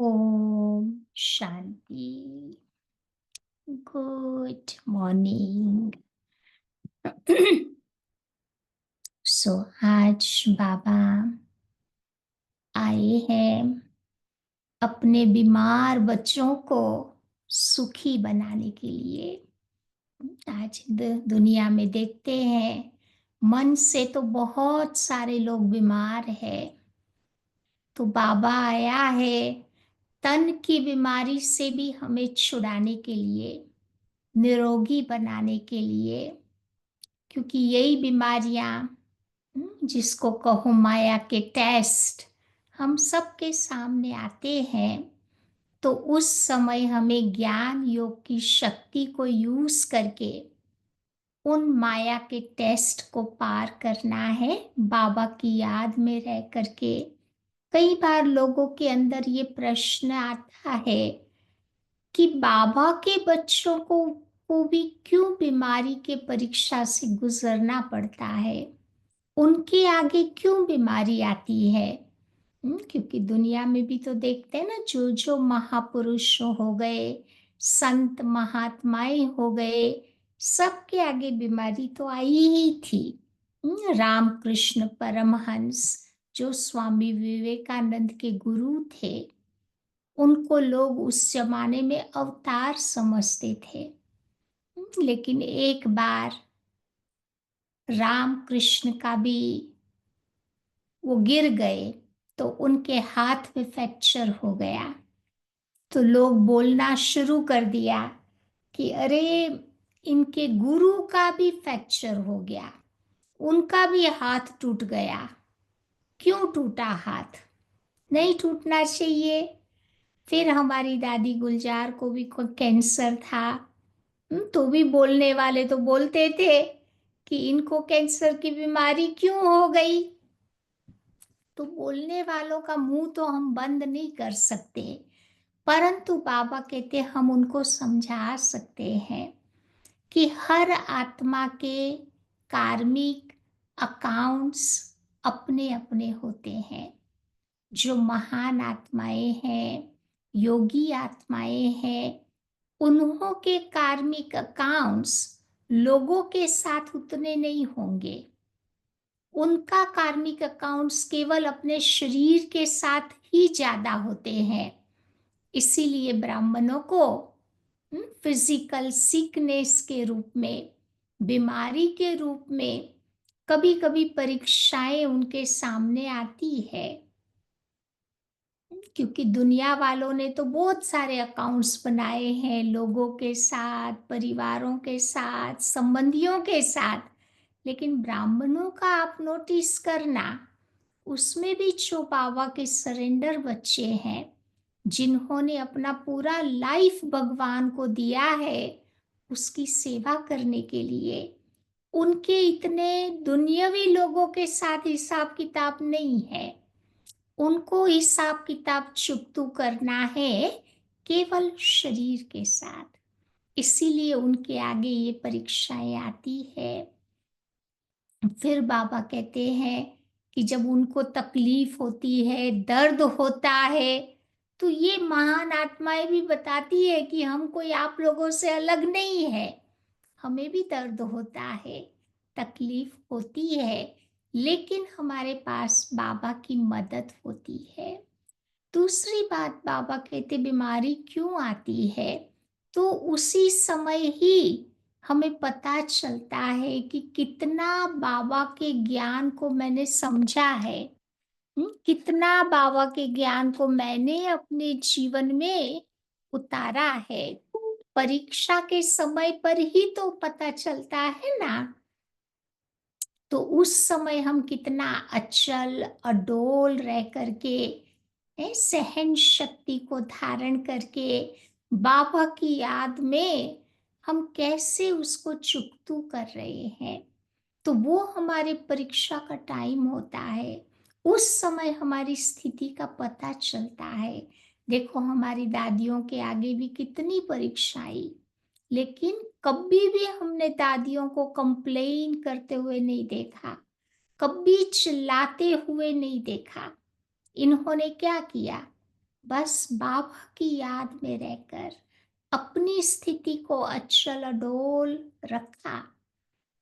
Om Shanti. Good morning. सो आज बाबा आए हैं अपने बीमार बच्चों को सुखी बनाने के लिए। आज दुनिया में देखते हैं मन से तो बहुत सारे लोग बीमार हैं, तो बाबा आया है तन की बीमारी से भी हमें छुड़ाने के लिए, निरोगी बनाने के लिए। क्योंकि यही बीमारियां जिसको कहो माया के टेस्ट हम सबके सामने आते हैं, तो उस समय हमें ज्ञान योग की शक्ति को यूज करके उन माया के टेस्ट को पार करना है, बाबा की याद में रह करके। कई बार लोगों के अंदर ये प्रश्न आता है कि बाबा के बच्चों को भी क्यों बीमारी के परीक्षा से गुजरना पड़ता है, उनके आगे क्यों बीमारी आती है। क्योंकि दुनिया में भी तो देखते हैं ना, जो जो महापुरुष हो गए, संत महात्माएं हो गए, सबके आगे बीमारी तो आई ही थी। रामकृष्ण परमहंस जो स्वामी विवेकानंद के गुरु थे, उनको लोग उस जमाने में अवतार समझते थे। लेकिन एक बार राम कृष्ण का भी वो गिर गए, तो उनके हाथ में फ्रैक्चर हो गया। तो लोग बोलना शुरू कर दिया कि अरे, इनके गुरु का भी फ्रैक्चर हो गया, उनका भी हाथ टूट गया। क्यों टूटा हाथ? नहीं टूटना चाहिए। फिर हमारी दादी गुलजार को भी कोई कैंसर था। तो भी बोलने वाले तो बोलते थे कि इनको कैंसर की बीमारी क्यों हो गई। तो बोलने वालों का मुंह तो हम बंद नहीं कर सकते, परंतु बाबा कहते हम उनको समझा सकते हैं कि हर आत्मा के कार्मिक अकाउंट्स अपने अपने होते हैं। जो महान आत्माएं हैं, योगी आत्माएं हैं, उन्हों के कार्मिक अकाउंट्स लोगों के साथ उतने नहीं होंगे। उनका कार्मिक अकाउंट्स केवल अपने शरीर के साथ ही ज्यादा होते हैं। इसीलिए ब्राह्मणों को फिजिकल सिकनेस के रूप में, बीमारी के रूप में कभी कभी परीक्षाएं उनके सामने आती है। क्योंकि दुनिया वालों ने तो बहुत सारे अकाउंट्स बनाए हैं लोगों के साथ, परिवारों के साथ, संबंधियों के साथ। लेकिन ब्राह्मणों का आप नोटिस करना, उसमें भी जो बाबा के सरेंडर बच्चे हैं, जिन्होंने अपना पूरा लाइफ भगवान को दिया है उसकी सेवा करने के लिए, उनके इतने दुनियावी लोगों के साथ हिसाब किताब नहीं है। उनको हिसाब किताब चुकतू करना है केवल शरीर के साथ। इसीलिए उनके आगे ये परीक्षाएं आती है। फिर बाबा कहते हैं कि जब उनको तकलीफ होती है, दर्द होता है, तो ये महान आत्माएं भी बताती है कि हम कोई आप लोगों से अलग नहीं है। हमें भी दर्द होता है, तकलीफ होती है, लेकिन हमारे पास बाबा की मदद होती है। दूसरी बात, बाबा कहते बीमारी क्यों आती है, तो उसी समय ही हमें पता चलता है कि कितना बाबा के ज्ञान को मैंने समझा है। कितना बाबा के ज्ञान को मैंने अपने जीवन में उतारा है। परीक्षा के समय पर ही तो पता चलता है ना। तो उस समय हम कितना अचल अडोल रह करके, सहन शक्ति को धारण करके बाबा की याद में हम कैसे उसको चुकतू कर रहे हैं। तो वो हमारे परीक्षा का टाइम होता है, उस समय हमारी स्थिति का पता चलता है। देखो हमारी दादियों के आगे भी कितनी परीक्षा आई, लेकिन कभी भी हमने दादियों को कंप्लेन करते हुए नहीं देखा, कभी चिल्लाते हुए नहीं देखा। इन्होंने क्या किया? बस बाबा की याद में रहकर अपनी स्थिति को अचल अडोल रखा।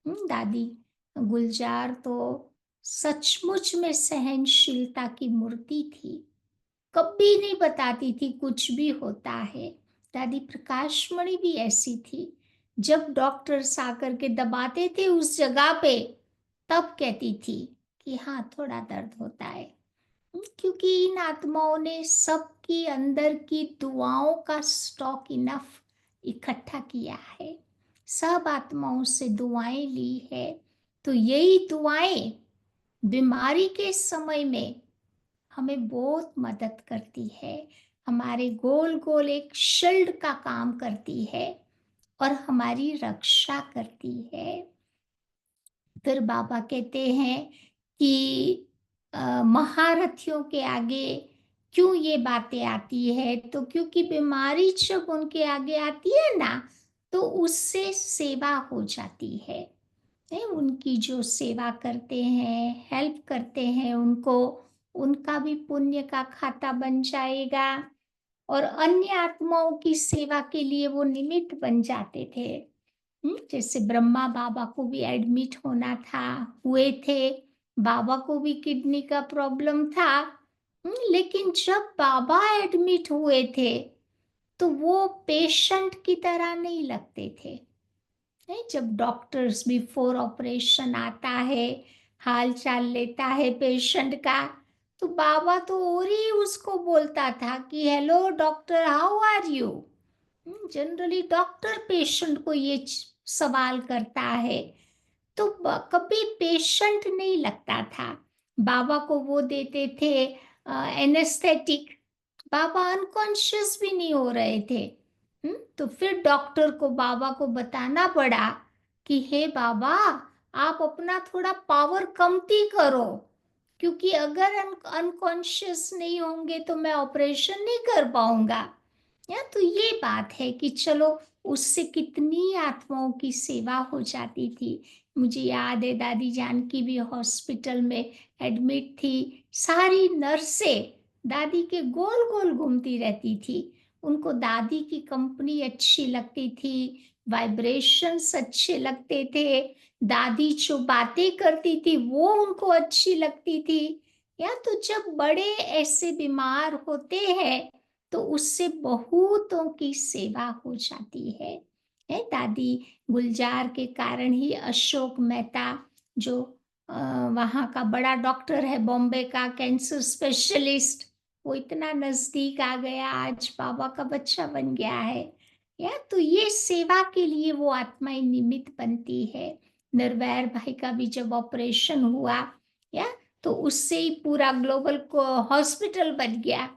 दादी गुलजार तो सचमुच में सहनशीलता की मूर्ति थी। कभी नहीं बताती थी कुछ भी होता है। दादी प्रकाशमणि भी ऐसी थी। जब डॉक्टर्स आकर के दबाते थे उस जगह पे, तब कहती थी कि हाँ थोड़ा दर्द होता है। क्योंकि इन आत्माओं ने सबकी अंदर की दुआओं का स्टॉक इनफ इकट्ठा किया है। सब आत्माओं से दुआएं ली है। तो यही दुआएं बीमारी के समय में हमें बहुत मदद करती है। हमारे गोल गोल एक शील्ड का काम करती है और हमारी रक्षा करती है। फिर बाबा कहते हैं कि महारथियों के आगे क्यों ये बातें आती है, तो क्योंकि बीमारी जब उनके आगे आती है ना, तो उससे सेवा हो जाती है। उनकी जो सेवा करते हैं, हेल्प करते हैं उनको, उनका भी पुण्य का खाता बन जाएगा और अन्य आत्माओं की सेवा के लिए वो निमित्त बन जाते थे। जैसे ब्रह्मा बाबा को भी एडमिट होना था, हुए थे। बाबा को भी किडनी का प्रॉब्लम था। लेकिन जब बाबा एडमिट हुए थे, तो वो पेशेंट की तरह नहीं लगते थे। नहीं, जब डॉक्टर्स बिफोर ऑपरेशन आता है, हाल चाल लेता है पेशेंट का, तो बाबा तो और ही उसको बोलता था कि hello doctor, how are you. Generally doctor patient को ये सवाल करता है। तो कभी पेशेंट नहीं लगता था। बाबा को वो देते थे एनेस्थेटिक। बाबा अनकॉन्शियस भी नहीं हो रहे थे। तो फिर डॉक्टर को बाबा को बताना पड़ा कि हे बाबा, आप अपना थोड़ा पावर कमती करो, क्योंकि अगर अनकॉन्शियस नहीं होंगे तो मैं ऑपरेशन नहीं कर पाऊंगा। या तो ये बात है कि चलो, उससे कितनी आत्माओं की सेवा हो जाती थी। मुझे याद है दादी जानकी भी हॉस्पिटल में एडमिट थी। सारी नर्सें दादी के गोल गोल घूमती रहती थी। उनको दादी की कंपनी अच्छी लगती थी, वाइब्रेशंस अच्छे लगते थे, दादी जो बातें करती थी वो उनको अच्छी लगती थी। या तो जब बड़े ऐसे बीमार होते हैं, तो उससे बहुतों की सेवा हो जाती है दादी गुलजार के कारण ही अशोक मेहता, जो वहाँ का बड़ा डॉक्टर है, बॉम्बे का कैंसर स्पेशलिस्ट, वो इतना नजदीक आ गया, आज बाबा का बच्चा बन गया है। या तो ये सेवा के लिए वो आत्माएं निमित्त बनती है। निर्वैर भाई का भी जब ऑपरेशन हुआ, या तो उससे ही पूरा ग्लोबल को हॉस्पिटल बन गया।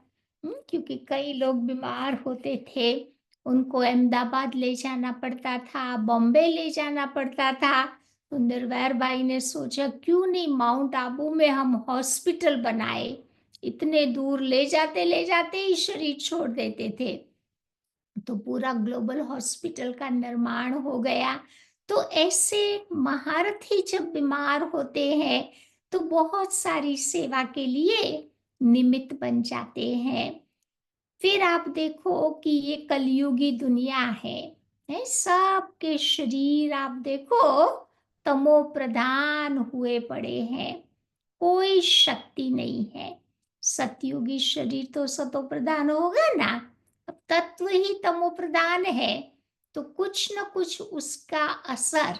क्योंकि कई लोग बीमार होते थे, उनको अहमदाबाद ले जाना पड़ता था, बॉम्बे ले जाना पड़ता था। तो निर्वैर भाई ने सोचा क्यों नहीं माउंट आबू में हम हॉस्पिटल बनाए। इतने दूर ले जाते ही शरीर छोड़ देते थे। तो पूरा ग्लोबल हॉस्पिटल का निर्माण हो गया। तो ऐसे महारथी जब बीमार होते हैं, तो बहुत सारी सेवा के लिए निमित्त बन जाते हैं। फिर आप देखो कि ये कलयुगी दुनिया है सबके शरीर आप देखो तमो प्रधान हुए पड़े हैं, कोई शक्ति नहीं है। सतयुगी शरीर तो सतो प्रधान होगा ना, अब तत्व ही तमो प्रधान है, तो कुछ न कुछ उसका असर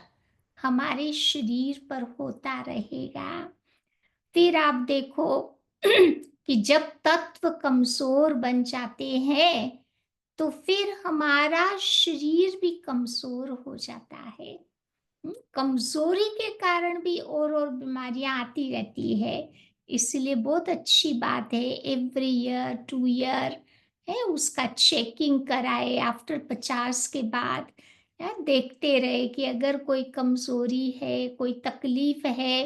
हमारे शरीर पर होता रहेगा। फिर आप देखो कि जब तत्व कमजोर बन जाते हैं, तो फिर हमारा शरीर भी कमजोर हो जाता है। कमजोरी के कारण भी और बीमारियां आती रहती है। इसलिए बहुत अच्छी बात है, एवरी ईयर 2 ईयर है उसका चेकिंग कराए आफ्टर 50 के बाद। देखते रहे कि अगर कोई कमजोरी है, कोई तकलीफ है,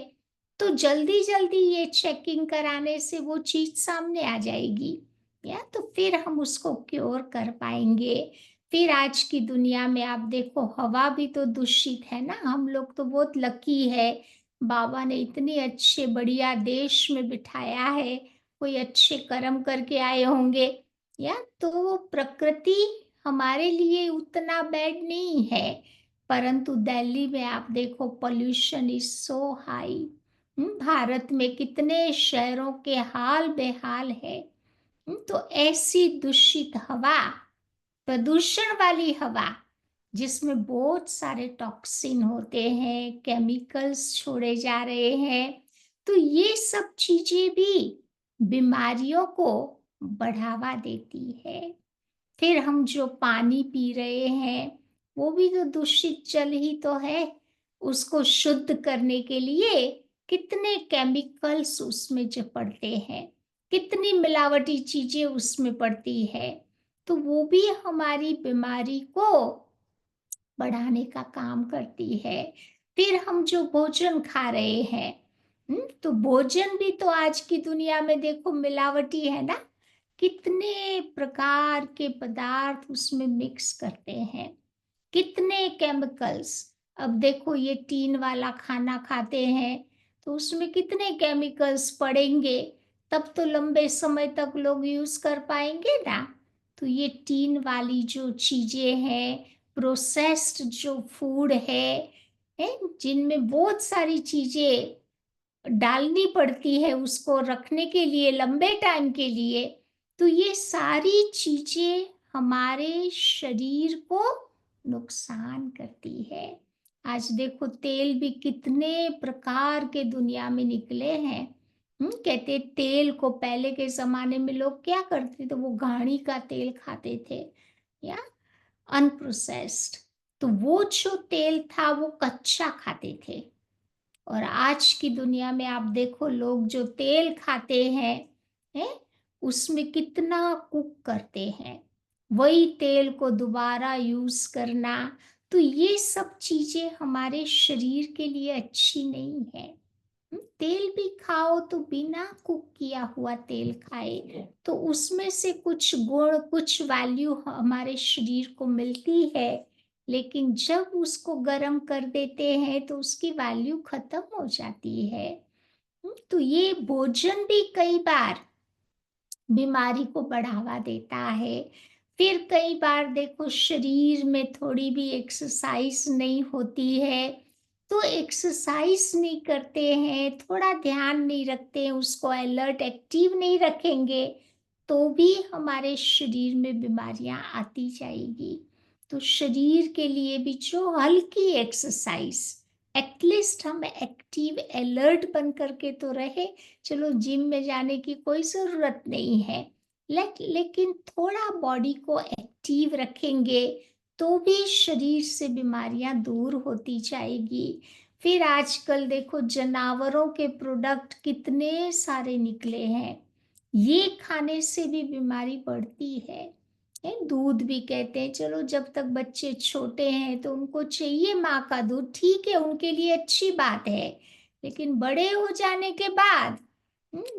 तो जल्दी जल्दी ये चेकिंग कराने से वो चीज सामने आ जाएगी। या तो फिर हम उसको क्योर कर पाएंगे। फिर आज की दुनिया में आप देखो हवा भी तो दूषित है ना। हम लोग तो बहुत लकी है, बाबा ने इतने अच्छे बढ़िया देश में बिठाया है, कोई अच्छे कर्म करके आए होंगे। या तो प्रकृति हमारे लिए उतना बैड नहीं है, परंतु दिल्ली में आप देखो pollution is so high. Bharat में कितने शहरों के हाल बेहाल है। तो ऐसी दूषित हवा, प्रदूषण वाली हवा, जिसमें बहुत सारे टॉक्सिन होते हैं, केमिकल्स छोड़े जा रहे हैं, तो ये सब चीजें भी बीमारियों को बढ़ावा देती है। फिर हम जो पानी पी रहे हैं, वो भी तो दूषित जल ही तो है। उसको शुद्ध करने के लिए कितने केमिकल्स उसमें जो पड़ते हैं, कितनी मिलावटी चीजें उसमें पड़ती है, तो वो भी हमारी बीमारी को बढ़ाने का काम करती है। फिर हम जो भोजन खा रहे हैं, तो भोजन भी तो आज की दुनिया में देखो मिलावटी है ना। कितने प्रकार के पदार्थ उसमें मिक्स करते हैं, कितने केमिकल्स। अब देखो ये टीन वाला खाना खाते हैं, तो उसमें कितने केमिकल्स पड़ेंगे, तब तो लंबे समय तक लोग यूज कर पाएंगे ना। तो ये टीन वाली जो चीजें हैं, प्रोसेस्ड जो फूड है, जिनमें बहुत सारी चीजें डालनी पड़ती है उसको रखने के लिए लंबे टाइम के लिए, तो ये सारी चीजें हमारे शरीर को नुकसान करती है। आज देखो तेल भी कितने प्रकार के दुनिया में निकले हैं। कहते तेल को पहले के जमाने में लोग क्या करते थे, वो घानी का तेल खाते थे, या अनप्रोसेस्ड। तो वो जो तेल था वो कच्चा खाते थे। और आज की दुनिया में आप देखो लोग जो तेल खाते हैं, उसमें कितना कुक करते हैं, वही तेल को दोबारा यूज करना। तो ये सब चीजें हमारे शरीर के लिए अच्छी नहीं है। तेल भी खाओ तो बिना कुक किया हुआ तेल खाए, तो उसमें से कुछ गुण, कुछ वैल्यू हमारे शरीर को मिलती है। लेकिन जब उसको गर्म कर देते हैं तो उसकी वैल्यू खत्म हो जाती है। तो ये भोजन भी कई बार बीमारी को बढ़ावा देता है। फिर कई बार देखो शरीर में थोड़ी भी एक्सरसाइज नहीं होती है, तो एक्सरसाइज नहीं करते हैं, थोड़ा ध्यान नहीं रखते हैं, उसको अलर्ट एक्टिव नहीं रखेंगे, तो भी हमारे शरीर में बीमारियां आती जाएगी। तो शरीर के लिए भी जो हल्की एक्सरसाइज, एटलीस्ट हम एक्टिव अलर्ट बन करके तो रहे। चलो जिम में जाने की कोई ज़रूरत नहीं है, लेकिन थोड़ा बॉडी को एक्टिव रखेंगे तो भी शरीर से बीमारियां दूर होती जाएगी। फिर आजकल देखो जानवरों के प्रोडक्ट कितने सारे निकले हैं, ये खाने से भी बीमारी बढ़ती है। दूध भी कहते हैं, चलो जब तक बच्चे छोटे हैं तो उनको चाहिए माँ का दूध, ठीक है, उनके लिए अच्छी बात है। लेकिन बड़े हो जाने के बाद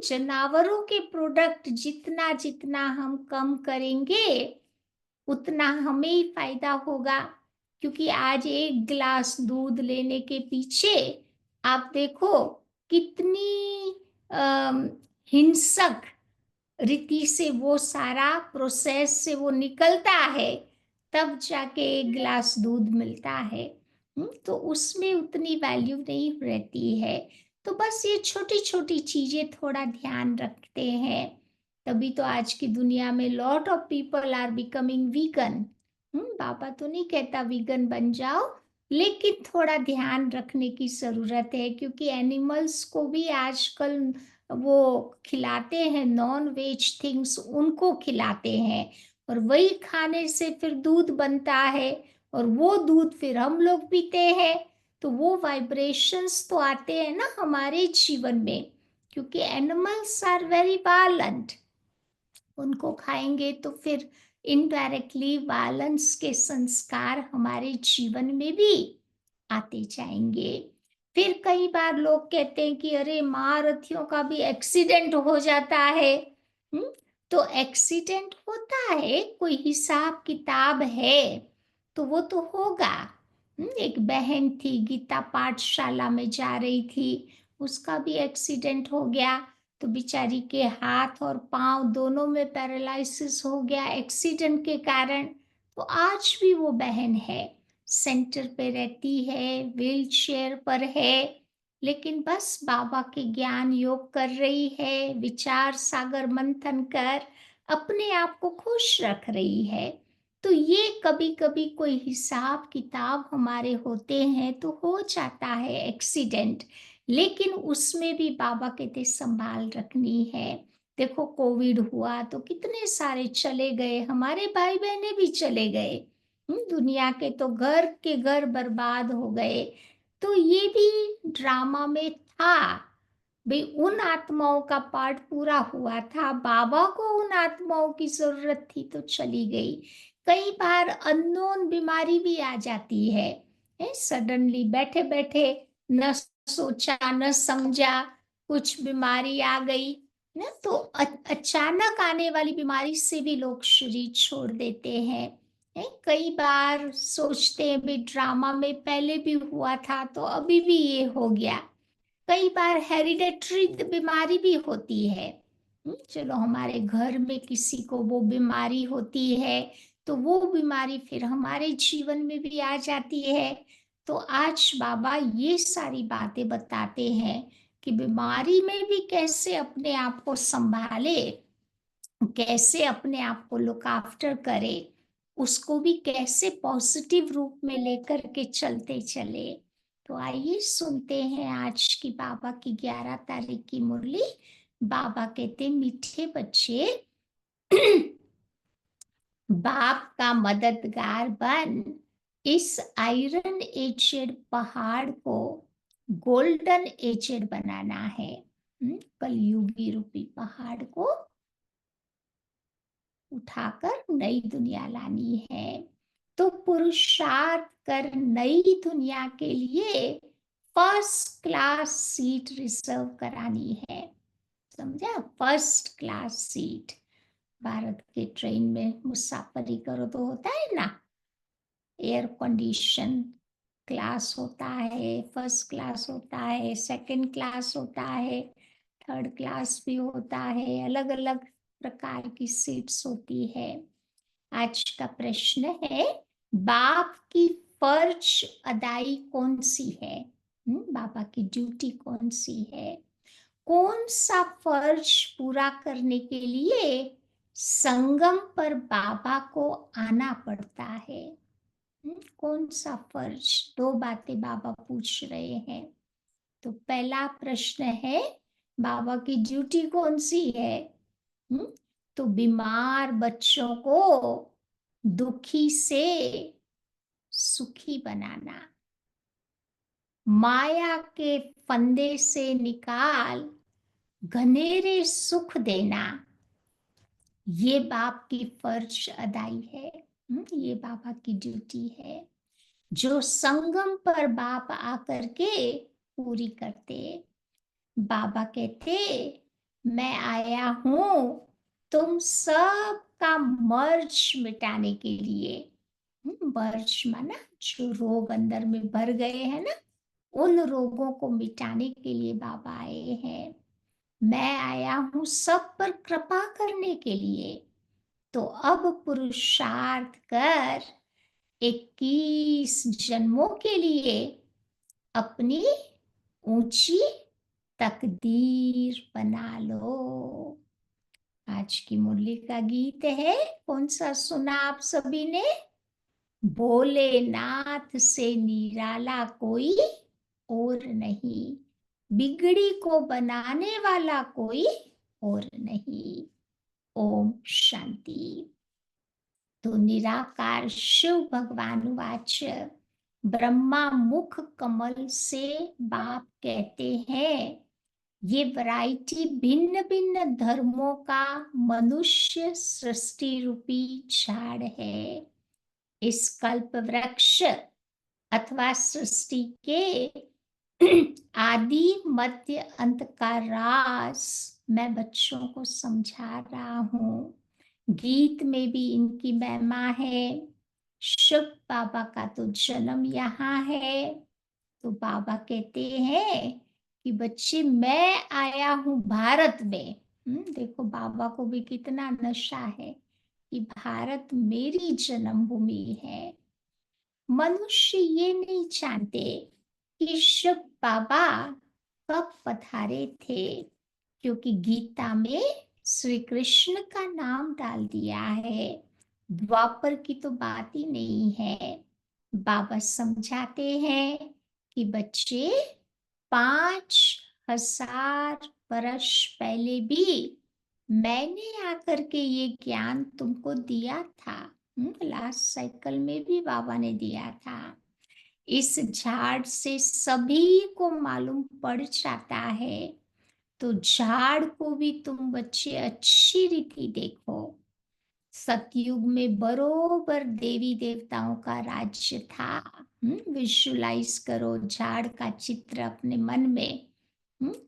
जानवरों के प्रोडक्ट जितना जितना हम कम करेंगे, उतना हमें ही फायदा होगा। क्योंकि आज एक गिलास दूध लेने के पीछे आप देखो कितनी अम, हिंसक रीति से वो सारा प्रोसेस से वो निकलता है, तब जाके एक गिलास दूध मिलता है। तो उसमें उतनी वैल्यू नहीं रहती है। तो बस ये छोटी छोटी चीजें थोड़ा ध्यान रखते हैं, तभी तो आज की दुनिया में lot of people are becoming vegan. पापा तो नहीं कहता वीगन बन जाओ, लेकिन थोड़ा ध्यान रखने की जरूरत है, क्योंकि एनिमल्स को भी आजकल वो खिलाते हैं, नॉन वेज थिंग्स उनको खिलाते हैं, और वही खाने से फिर दूध बनता है, और वो दूध फिर हम लोग पीते हैं। तो वो वाइब्रेशंस तो आते हैं ना हमारे जीवन में, क्योंकि एनिमल्स आर वेरी वायलेंट। उनको खाएंगे तो फिर इनडायरेक्टली वायलेंस के संस्कार हमारे जीवन में भी आते जाएंगे। फिर कई बार लोग कहते हैं कि अरे महारथियों का भी एक्सीडेंट हो जाता है। हम्म, तो एक्सीडेंट होता है, कोई हिसाब किताब है तो वो तो होगा। एक बहन थी, गीता पाठशाला में जा रही थी, उसका भी एक्सीडेंट हो गया। तो बेचारी के हाथ और पाँव दोनों में पैरालिसिस हो गया एक्सीडेंट के कारण। तो आज भी वो बहन है, सेंटर पे रहती है, व्हील चेयर पर है, लेकिन बस बाबा के ज्ञान योग कर रही है, विचार सागर मंथन कर अपने आप को खुश रख रही है। तो ये कभी कभी कोई हिसाब किताब हमारे होते हैं तो हो जाता है एक्सीडेंट, लेकिन उसमें भी बाबा कहते संभाल रखनी है। देखो कोविड हुआ तो कितने सारे चले गए, हमारे भाई बहने भी चले गए। दुनिया के घर बर्बाद हो गए। तो ये भी ड्रामा में था भाई, उन आत्माओं का पार्ट पूरा हुआ था, बाबा को उन आत्माओं की जरूरत थी तो चली गई। कई बार अननोन बीमारी भी आ जाती है, सडनली बैठे बैठे न सोचा न समझा, कुछ बीमारी आ गई ना, तो अचानक आने वाली बीमारी से भी लोग शरीर छोड़ देते हैं। कई बार सोचते हैं भी ड्रामा में पहले भी हुआ था तो अभी भी ये हो गया। कई बार हेरिडेटरी बीमारी भी होती है। चलो हमारे घर में किसी को वो बीमारी होती है तो वो बीमारी फिर हमारे जीवन में भी आ जाती है। तो आज बाबा ये सारी बातें बताते हैं कि बीमारी में भी कैसे अपने आप को संभाले, कैसे अपने आप को लुक आफ्टर करे, उसको भी कैसे पॉजिटिव रूप में लेकर के चलते चले। तो आइए सुनते हैं आज की बाबा की 11 तारीख की मुरली। बाबा कहते मीठे बच्चे बाप का मददगार बन, इस आयरन एजेड पहाड़ को गोल्डन एजेड बनाना है। कलयुगी रूपी पहाड़ को उठाकर नई दुनिया लानी है। तो पुरुषार्थ कर नई दुनिया के लिए फर्स्ट क्लास सीट रिजर्व करानी है। समझा, फर्स्ट क्लास सीट। भारत के ट्रेन में मुसाफरी करो तो होता है ना, एयर कंडीशन क्लास होता है, फर्स्ट क्लास होता है, सेकंड क्लास होता है, थर्ड क्लास भी होता है, अलग अलग प्रकार की सीट्स होती है। आज का प्रश्न है, बाप की फर्ज अदाई कौन सी है? बाबा की ड्यूटी कौन सी है? कौन सा फर्ज पूरा करने के लिए संगम पर बाबा को आना पड़ता है? कौन सा फर्ज? दो बातें बाबा पूछ रहे हैं। तो पहला प्रश्न है, बाबा की ड्यूटी कौन सी है? हम्म, तो बीमार बच्चों को दुखी से सुखी बनाना, माया के फंदे से निकाल घनेरे सुख देना, ये बाप की फर्ज अदाई है। ये बाबा की ड्यूटी है जो संगम पर बाप आकर के पूरी करते। बाबा कहते, मैं आया हूं तुम सब का मर्ज मिटाने के लिए। मर्ज माना जो रोग अंदर में भर गए हैं ना, उन रोगों को मिटाने के लिए बाबा आए हैं। मैं आया हूं सब पर कृपा करने के लिए। तो अब पुरुषार्थ कर 21 जन्मों के लिए अपनी ऊंची तकदीर बना लो। आज की मुरली का गीत है, कौन सा सुना आप सभी ने? भोलेनाथ से निराला कोई और नहीं, बिगड़ी को बनाने वाला कोई और नहीं। ओम शांति। तो निराकार शिव भगवान वाच, ब्रह्मा मुख कमल से बाप कहते हैं, ये वैरायटी भिन्न भिन्न धर्मों का मनुष्य सृष्टि रूपी झाड़ है। इस कल्प वृक्ष अथवा सृष्टि के आदि मध्य अंत का राज मैं बच्चों को समझा रहा हूँ। गीत में भी इनकी महिमा है। शिव बाबा का तो जन्म यहाँ है। तो बाबा कहते हैं कि बच्चे मैं आया हूँ भारत में। देखो बाबा को भी कितना नशा है कि भारत मेरी जन्मभूमि है। मनुष्य ये नहीं जानते कि शिव बाबा कब पधारे थे, क्योंकि गीता में श्री कृष्ण का नाम डाल दिया है। द्वापर की तो बात ही नहीं है। बाबा समझाते हैं कि बच्चे 5,000 वर्ष पहले भी मैंने आकर के ये ज्ञान तुमको दिया था। लास्ट साइकिल में भी बाबा ने दिया था। इस झाड़ से सभी को मालूम पड़ जाता है, तो झाड़ को भी तुम बच्चे अच्छी रीति देखो। सतयुग में बरोबर देवी देवताओं का राज्य था। विजुलाइज करो झाड़ का चित्र अपने मन में।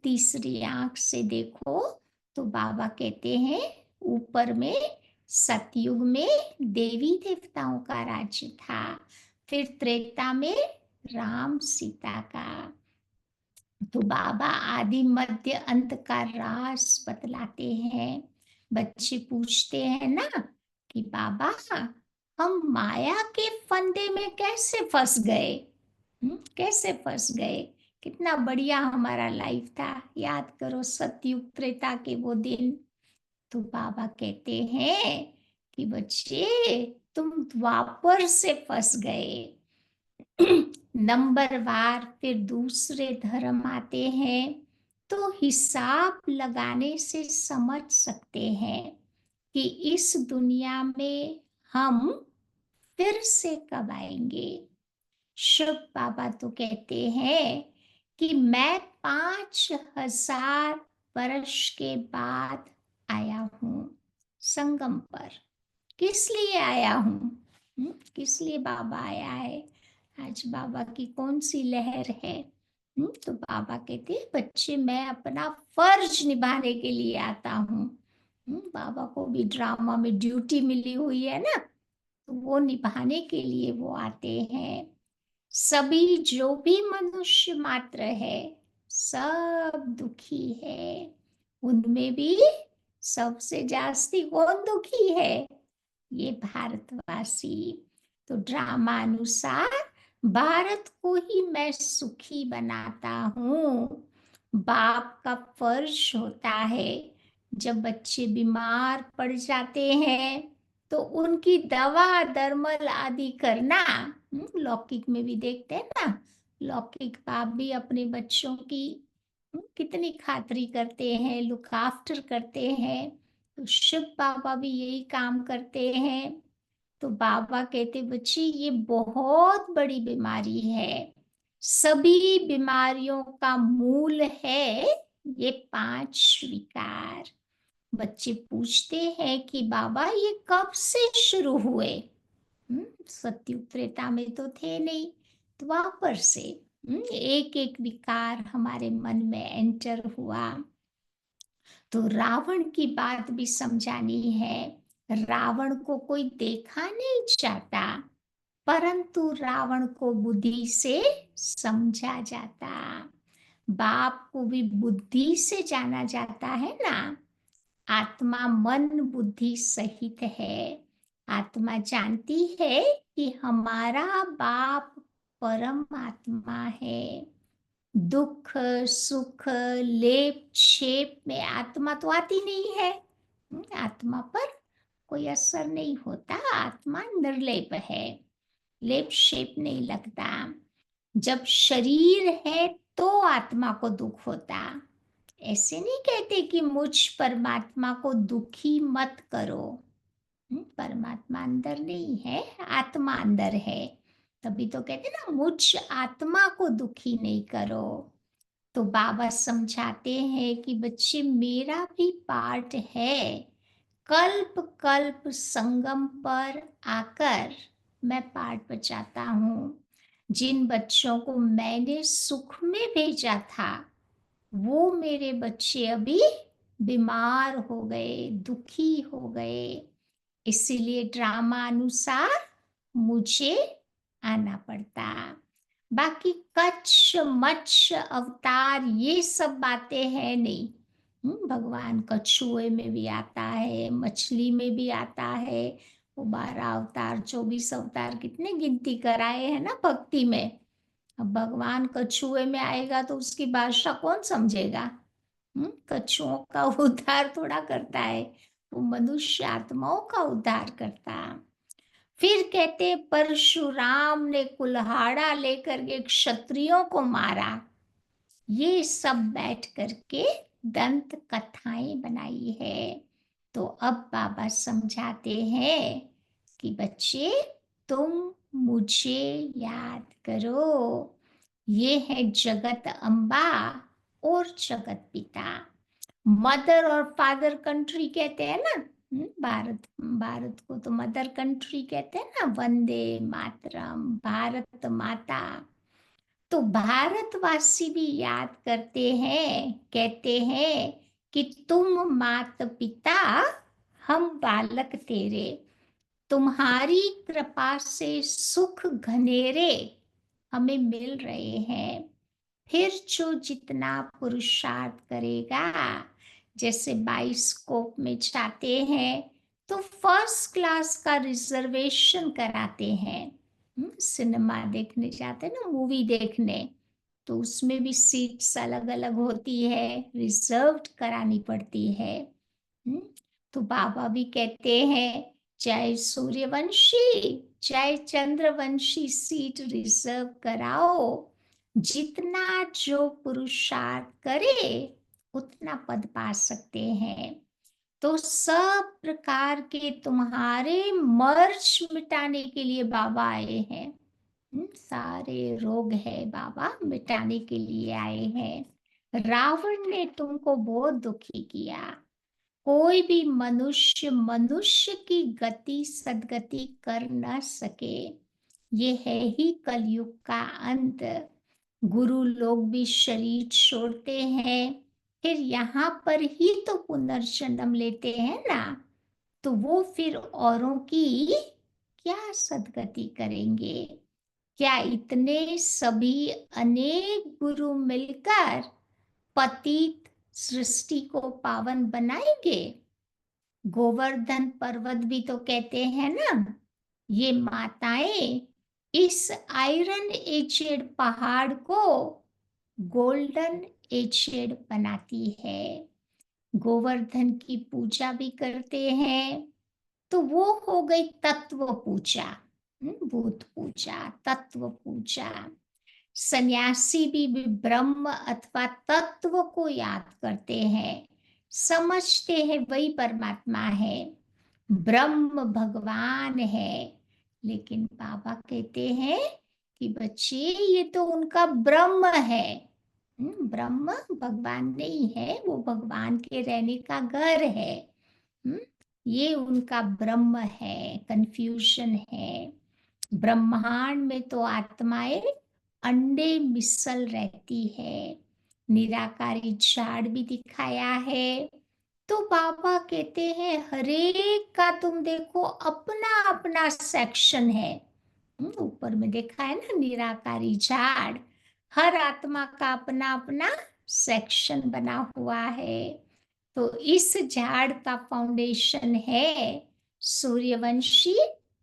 तीसरी आंख से देखो तो बाबा कहते हैं ऊपर में सतयुग में देवी देवताओं का राज्य था, फिर त्रेता में राम सीता का। तो बाबा आदि मध्य अंत का राज बतलाते हैं। बच्चे पूछते हैं ना कि बाबा हम माया के फंदे में कैसे फंस गए। कैसे फंस गए। कितना बढ़िया हमारा लाइफ था, याद करो सतयुग त्रेता के वो दिन। तो बाबा कहते हैं कि बच्चे तुम द्वापर से फंस गए। नंबरवार फिर दूसरे धर्म आते हैं, तो हिसाब लगाने से समझ सकते हैं कि इस दुनिया में हम फिर से कब आएंगे। शिव बाबा तो कहते हैं कि मैं 5,000 वर्ष के बाद आया हूँ संगम पर। किस लिए आया हूँ। किस लिए बाबा आया है। आज बाबा की कौन सी लहर है। तो बाबा कहते हैं बच्चे मैं अपना फर्ज निभाने के लिए आता हूँ। बाबा को भी ड्रामा में ड्यूटी मिली हुई है ना, तो वो निभाने के लिए वो आते हैं। सभी जो भी मनुष्य मात्र है सब दुखी है। उनमें भी सबसे जास्ती कौन दुखी है, ये भारतवासी। तो ड्रामा अनुसार भारत को ही मैं सुखी बनाता हूँ। बाप का फर्ज होता है जब बच्चे बीमार पड़ जाते हैं तो उनकी दवा दरमल आदि करना। लौकिक में भी देखते हैं ना, लौकिक बाप भी अपने बच्चों की कितनी खातिरी करते हैं, लुक आफ्टर करते हैं। तो शिव बाबा भी यही काम करते हैं। तो बाबा कहते बच्ची ये बहुत बड़ी बीमारी है। सभी बीमारियों का मूल है ये 5 विकार। बच्चे पूछते हैं कि बाबा ये कब से शुरू हुए। सत्युग त्रेता में तो थे नहीं, द्वापर से एक एक विकार हमारे मन में एंटर हुआ। तो रावण की बात भी समझानी है। रावण को कोई देखा नहीं जाता, परंतु रावण को बुद्धि से समझा जाता। बाप को भी बुद्धि से जाना जाता है ना। आत्मा मन बुद्धि सहित है। आत्मा जानती है कि हमारा बाप परम आत्मा है। दुख सुख लेप छेप में आत्मा तो आती नहीं है। आत्मा पर कोई असर नहीं होता, आत्मा निर्लेप है, लेप शेप नहीं लगता। जब शरीर है तो आत्मा को दुख होता। ऐसे नहीं कहते कि मुझ परमात्मा को दुखी मत करो। परमात्मा अंदर नहीं है, आत्मा अंदर है। तभी तो कहते ना मुझ आत्मा को दुखी नहीं करो। तो बाबा समझाते हैं कि बच्चे मेरा भी पार्ट है। कल्प कल्प संगम पर आकर मैं पार्ट बचाता हूँ। जिन बच्चों को मैंने सुख में भेजा था वो मेरे बच्चे अभी बीमार हो गए, दुखी हो गए। इसीलिए ड्रामा अनुसार मुझे आना पड़ता। बाकी कच्छ मच्छ अवतार ये सब बातें हैं नहीं। भगवान कछुए में भी आता है, मछली में भी आता है। वो 12 अवतार 24 अवतार कितने गिनती कराए हैं ना भक्ति में। अब भगवान कछुए में आएगा तो उसकी भाषा कौन समझेगा। कछुओं का उद्धार थोड़ा करता है, वो मनुष्य आत्माओं का उद्धार करता। फिर कहते परशुराम ने कुल्हाड़ा लेकर के क्षत्रियों को मारा। ये सब बैठ करके दंत कथाएं बनाई है। तो अब बाबा समझाते हैं कि बच्चे तुम मुझे याद करो। ये है जगत अम्बा और जगत पिता। मदर और फादर कंट्री कहते हैं ना। भारत भारत को तो मदर कंट्री कहते हैं ना, वंदे मातरम भारत माता। तो भारतवासी भी याद करते हैं, कहते हैं कि तुम माता पिता हम बालक तेरे, तुम्हारी कृपा से सुख घनेरे हमें मिल रहे हैं। फिर जो जितना पुरुषार्थ करेगा, जैसे बाइस्कोप में जाते हैं तो फर्स्ट क्लास का रिजर्वेशन कराते हैं। सिनेमा देखने जाते हैं ना, मूवी देखने, तो उसमें भी सीट्स अलग अलग होती है, रिजर्व्ड करानी पड़ती है। हम्म, तो बाबा भी कहते हैं चाहे सूर्यवंशी चाहे चंद्रवंशी सीट रिजर्व कराओ, जितना जो पुरुषार्थ करे उतना पद पा सकते हैं। तो सब प्रकार के तुम्हारे मर्ज मिटाने के लिए बाबा आए हैं। सारे रोग है बाबा मिटाने के लिए आए हैं। रावण ने तुमको बहुत दुखी किया। कोई भी मनुष्य मनुष्य की गति सदगति कर न सके। ये है ही कलयुग का अंत। गुरु लोग भी शरीर छोड़ते हैं, फिर यहाँ पर ही तो पुनर्जन्म लेते हैं ना। तो वो फिर औरों की क्या सदगति करेंगे। क्या इतने सभी अनेक गुरु मिलकर पतित सृष्टि को पावन बनाएंगे। गोवर्धन पर्वत भी तो कहते हैं ना, ये माताएं इस आयरन एजेड पहाड़ को गोल्डन एजेड बनाती है। गोवर्धन की पूजा भी करते हैं। तो वो हो गई तत्व पूजा, भूत पूजा, तत्व पूजा। सन्यासी भी ब्रह्म अथवा तत्व को याद करते हैं, समझते हैं वही परमात्मा है, ब्रह्म भगवान है। लेकिन बाबा कहते हैं कि बच्चे ये तो उनका ब्रह्म है। ब्रह्म भगवान नहीं है, वो भगवान के रहने का घर है। हम्म, ये उनका ब्रह्म है, कंफ्यूजन है। ब्रह्मांड में तो आत्माएं अंडे मिसल रहती है। निराकारी झाड़ भी दिखाया है। तो बाबा कहते हैं हरेक का तुम देखो अपना अपना सेक्शन है। ऊपर में देखा है ना निराकारी झाड़, हर आत्मा का अपना अपना सेक्शन बना हुआ है। तो इस झाड़ का फाउंडेशन है सूर्यवंशी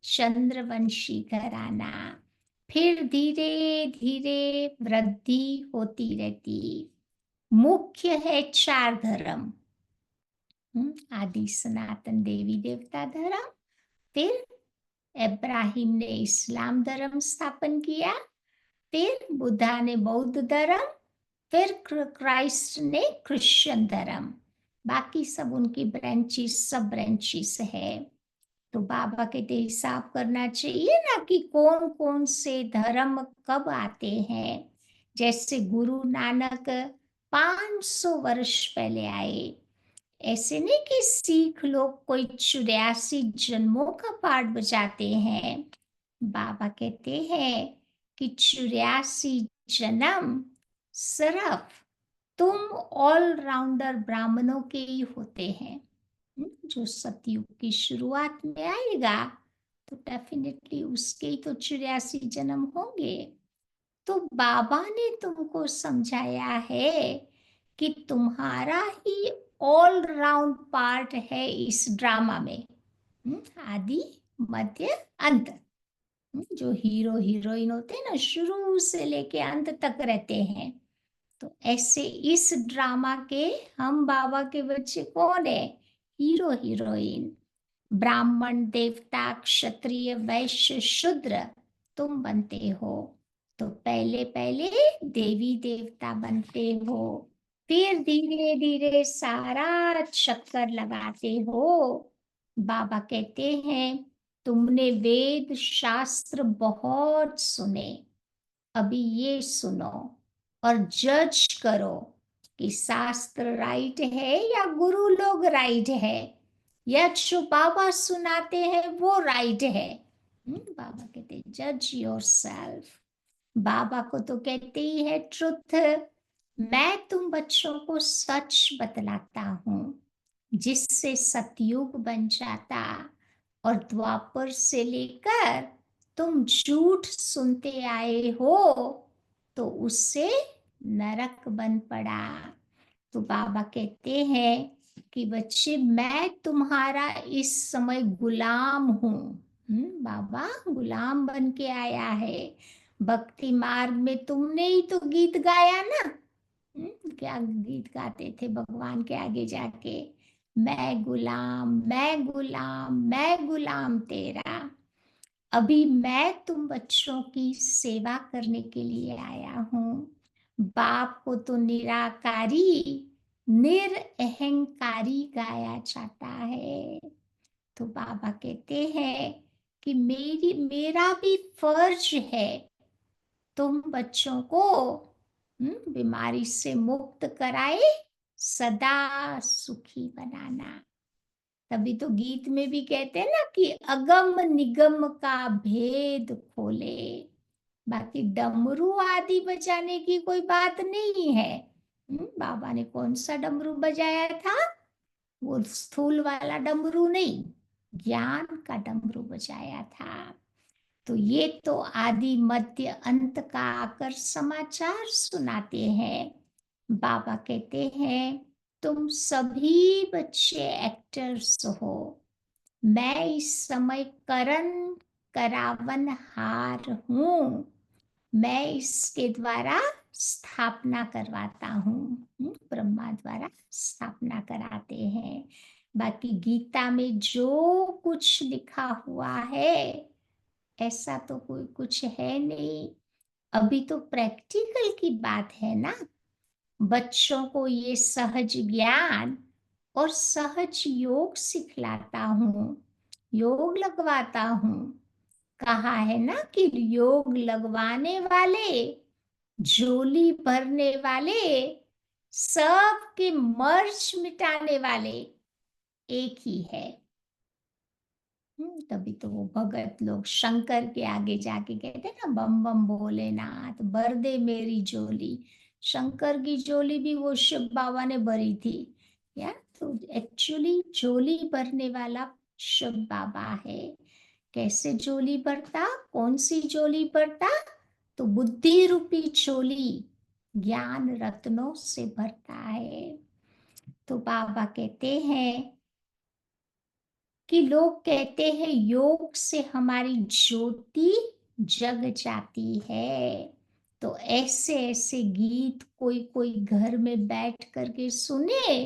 चंद्रवंशी घराना। फिर धीरे धीरे वृद्धि होती रहती। मुख्य है 4 धर्म। आदि सनातन देवी देवता धर्म, फिर इब्राहिम ने इस्लाम धर्म स्थापन किया, फिर बुद्धा ने बौद्ध धर्म, फिर क्राइस्ट ने क्रिश्चियन धर्म। बाकी सब उनकी ब्रांचेस, सब ब्रांचेस है। तो बाबा कहते हिसाब करना चाहिए ना कि कौन कौन से धर्म कब आते हैं। जैसे गुरु नानक 500 वर्ष पहले आए। ऐसे नहीं कि सिख लोग कोई 84 जन्मों का पाठ बजाते हैं। बाबा कहते हैं कि 84 जन्म सिर्फ तुम ऑलराउंडर ब्राह्मणों के ही होते हैं। जो सतयुग की शुरुआत में आएगा तो डेफिनेटली उसके ही तो 84 जन्म होंगे। तो बाबा ने तुमको समझाया है कि तुम्हारा ही ऑल राउंड पार्ट है इस ड्रामा में। आदि, मध्य, अंत। जो हीरो हीरोइन होते हैं ना, शुरू से लेके अंत तक रहते हैं। तो ऐसे इस ड्रामा के हम बाबा के बच्चे कौन है? Hero heroine. ब्राह्मण, देवता, क्षत्रिय, वैश्य, शूद्र तुम बनते हो। तो पहले पहले देवी देवता बनते हो, फिर धीरे धीरे सारा चक्कर लगाते हो। बाबा कहते हैं तुमने वेद शास्त्र बहुत सुने, अभी ये सुनो और जज करो कि शास्त्र राइट है या गुरु लोग राइट है, या जो बाबा सुनाते हैं वो राइट है। बाबा कहते हैं जज योर सेल्फ। बाबा को तो कहते ही है ट्रुथ। मैं तुम बच्चों को सच बतलाता हूँ, जिससे सतयुग बन जाता, और द्वापर से लेकर तुम झूठ सुनते आए हो तो उससे नरक बन पड़ा। तो बाबा कहते हैं कि बच्चे मैं तुम्हारा इस समय गुलाम हूँ। बाबा गुलाम बन के आया है। भक्ति मार्ग में तुमने ही तो गीत गाया ना। क्या गीत गाते थे भगवान के आगे जाके? मैं गुलाम, मैं गुलाम, मैं गुलाम तेरा। अभी मैं तुम बच्चों की सेवा करने के लिए आया हूँ। बाप को तो निराकारी, निरअहंकारी गाया जाता है। तो बाबा कहते हैं कि मेरा भी फर्ज है तुम बच्चों को बीमारी से मुक्त कराए, सदा सुखी बनाना। तभी तो गीत में भी कहते हैं ना कि अगम निगम का भेद खोले। बाकी डमरू आदि बजाने की कोई बात नहीं है। बाबा ने कौन सा डमरू बजाया था? वो स्थूल वाला डमरू नहीं, ज्ञान का डमरू बजाया था। तो ये तो आदि मध्य अंत का आकर समाचार सुनाते हैं। बाबा कहते हैं तुम सभी बच्चे एक्टर्स हो। मैं इस समय करण करावन हार हूँ। मैं इसके द्वारा स्थापना करवाता हूँ। ब्रह्मा द्वारा स्थापना कराते हैं। बाकी गीता में जो कुछ लिखा हुआ है ऐसा तो कोई कुछ है नहीं। अभी तो प्रैक्टिकल की बात है ना। बच्चों को ये सहज ज्ञान और सहज योग सिखलाता हूँ, योग लगवाता हूँ। कहा है ना कि योग लगवाने वाले, झोली भरने वाले, सबके मर्ज मिटाने वाले एक ही है। तभी तो वो भगत लोग शंकर के आगे जाके कहते ना बम बम भोलेनाथ भर दे मेरी झोली। शंकर की झोली भी वो शिव बाबा ने भरी थी। या तो एक्चुअली झोली भरने वाला शिव बाबा है। कैसे झोली भरता? कौन सी झोली भरता? तो बुद्धि रूपी झोली ज्ञान रत्नों से भरता है। तो बाबा कहते हैं कि लोग कहते हैं योग से हमारी ज्योति जग जाती है। तो ऐसे ऐसे गीत कोई कोई घर में बैठ करके सुने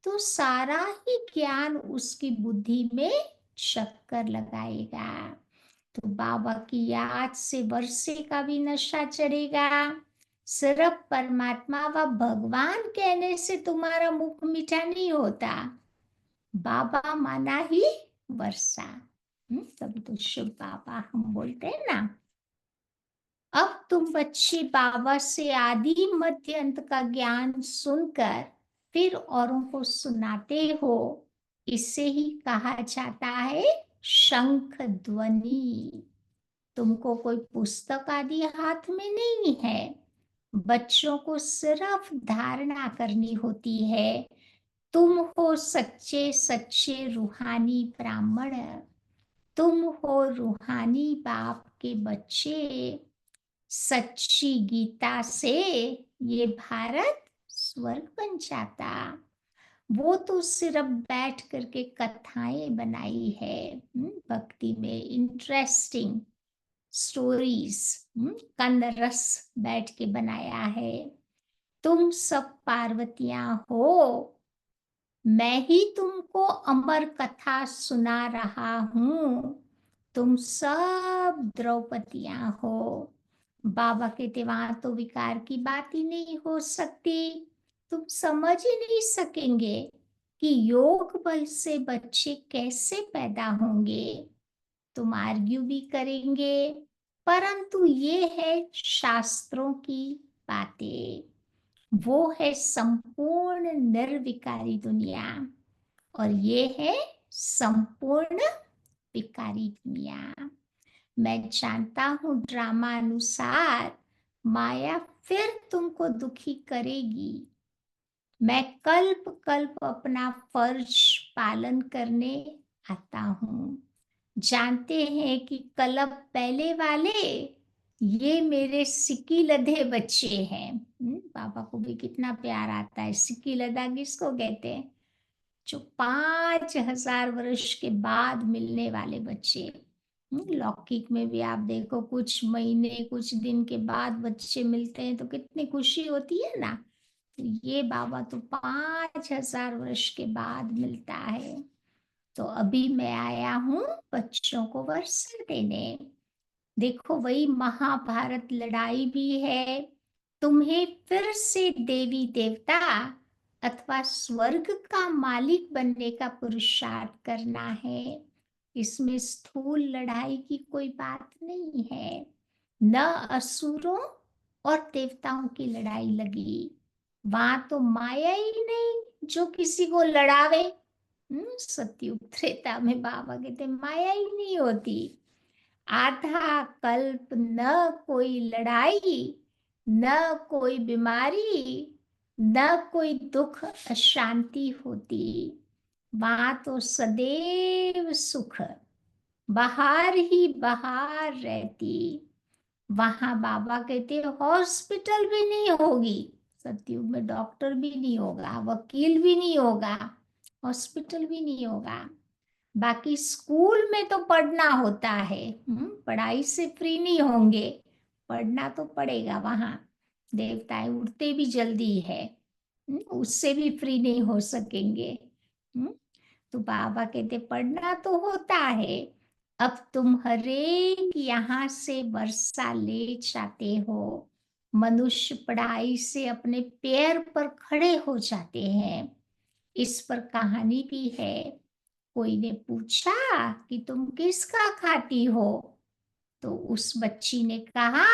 तो सारा ही ज्ञान उसकी बुद्धि में चक्कर लगाएगा। तो बाबा की याद से वर्षे का भी नशा चढ़ेगा। सिर्फ परमात्मा व भगवान कहने से तुम्हारा मुख मीठा नहीं होता। बाबा माना ही वर्षा। तभी तो शुभ बाबा हम बोलते हैं ना। अब तुम बच्चे बाबा से आदि मध्य अंत का ज्ञान सुनकर फिर औरों को सुनाते हो। इसे ही कहा जाता है शंख ध्वनि। तुमको कोई पुस्तक आदि हाथ में नहीं है। बच्चों को सिर्फ धारणा करनी होती है। तुम हो सच्चे सच्चे रूहानी ब्राह्मण। तुम हो रूहानी बाप के बच्चे। सच्ची गीता से ये भारत स्वर्ग बन जाता। वो तो सिर्फ बैठ करके कथाएं बनाई है, भक्ति में इंटरेस्टिंग स्टोरीज, कन्नरस बैठ के बनाया है। तुम सब पार्वतियां हो, मैं ही तुमको अमर कथा सुना रहा हूँ। तुम सब द्रौपदियां हो। बाबा कहते वहां तो विकार की बात ही नहीं हो सकती। तुम समझ ही नहीं सकेंगे कि योग बल से बच्चे कैसे पैदा होंगे। तुम आर्ग्यू भी करेंगे, परंतु ये है शास्त्रों की बातें। वो है संपूर्ण निर्विकारी दुनिया, और ये है संपूर्ण विकारी दुनिया। मैं जानता हूँ ड्रामा अनुसार माया फिर तुमको दुखी करेगी। मैं कल्प कल्प अपना फर्ज पालन करने आता हूँ। जानते हैं कि कल्प पहले वाले ये मेरे सिक्की लधे बच्चे हैं। बाबा को भी कितना प्यार आता है। सिक्की लधा किसको कहते हैं? जो 5,000 वर्ष के बाद मिलने वाले बच्चे। लौकिक में भी आप देखो, कुछ महीने कुछ दिन के बाद बच्चे मिलते हैं तो कितनी खुशी होती है ना। तो ये बाबा तो 5,000 वर्ष के बाद मिलता है। तो अभी मैं आया हूँ बच्चों को वर्षा देने। देखो वही महाभारत लड़ाई भी है। तुम्हें फिर से देवी देवता अथवा स्वर्ग का मालिक बनने का पुरुषार्थ करना है। इसमें स्थूल लड़ाई की कोई बात नहीं है। न असुरों और देवताओं की लड़ाई लगी। वहां तो माया ही नहीं जो किसी को लड़ावे। सतयुग त्रेता में बाबा कहते माया ही नहीं होती। आधा कल्प न कोई लड़ाई, न कोई बीमारी, न कोई दुख अशांति होती। वहां तो सदैव सुख, बाहर ही बाहर रहती। वहां बाबा कहते हॉस्पिटल भी नहीं होगी। सतयुग में डॉक्टर भी नहीं होगा, वकील भी नहीं होगा, हॉस्पिटल भी नहीं होगा। बाकी स्कूल में तो पढ़ना होता है। पढ़ाई से फ्री नहीं होंगे, पढ़ना तो पड़ेगा वहां। देवताएं उठते भी जल्दी है, उससे भी फ्री नहीं हो सकेंगे। हम्म, तो बाबा कहते पढ़ना तो होता है। अब तुम हरेक यहाँ से वर्षा ले जाते हो। मनुष्य पढ़ाई से अपने पैर पर खड़े हो जाते हैं। इस पर कहानी भी है। कोई ने पूछा कि तुम किसका खाती हो? तो उस बच्ची ने कहा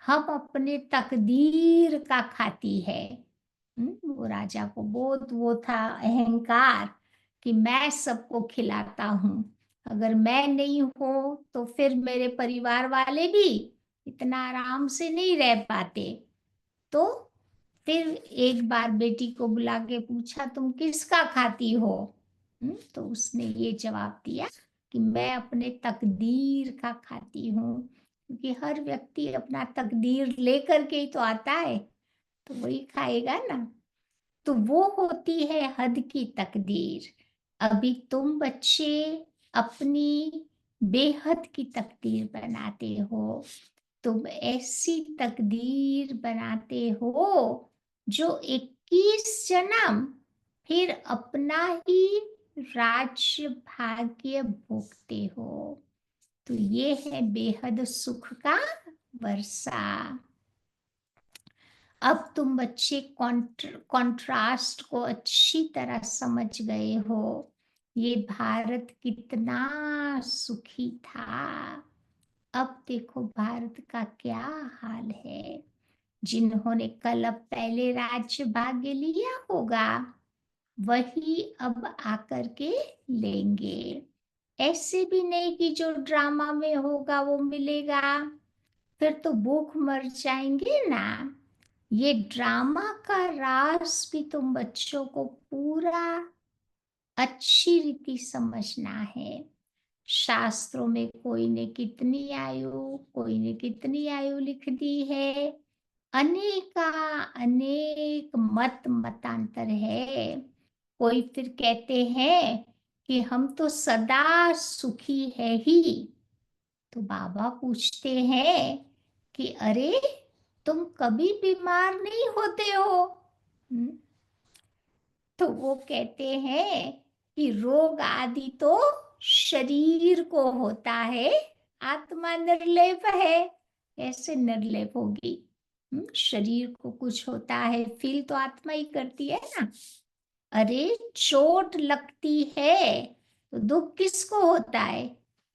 हम अपने तकदीर का खाती है। वो राजा को बहुत वो था अहंकार कि मैं सबको खिलाता हूँ। अगर मैं नहीं हूं तो फिर मेरे परिवार वाले भी इतना आराम से नहीं रह पाते। तो फिर एक बार बेटी को बुला के पूछा तुम किसका खाती हो? तो उसने ये जवाब दिया कि मैं अपने तकदीर का खाती हूँ। क्योंकि हर व्यक्ति अपना तकदीर लेकर के ही तो आता है, तो वही खाएगा ना। तो वो होती है हद की तकदीर। अभी तुम बच्चे अपनी बेहद की तकदीर बनाते हो। तुम ऐसी तकदीर बनाते हो जो 21 जन्म फिर अपना ही राज्य भाग्य भोगते हो। तो ये है बेहद सुख का वर्षा। अब तुम बच्चे कॉन्ट्रास्ट को अच्छी तरह समझ गए हो। ये भारत कितना सुखी था। अब देखो भारत का क्या हाल है। जिन्होंने कल अब पहले राज्य भाग्य लिया होगा वही अब आकर के लेंगे। ऐसे भी नहीं कि जो ड्रामा में होगा वो मिलेगा, फिर तो भूख मर जाएंगे ना। ये ड्रामा का राज भी तुम बच्चों को पूरा अच्छी रीति समझना है। शास्त्रों में कोई ने कितनी आयु लिख दी है। अनेका अनेक मतांतर है। कोई फिर कहते हैं कि हम तो सदा सुखी है ही। तो बाबा पूछते हैं कि अरे, तुम कभी बीमार नहीं होते हो? हम्म, तो वो कहते हैं कि रोग आदि तो शरीर को होता है, आत्मा निर्लेप है। कैसे निर्लेप होगी? शरीर को कुछ होता है, फील तो आत्मा ही करती है ना। अरे, चोट लगती है तो दुख किसको होता है?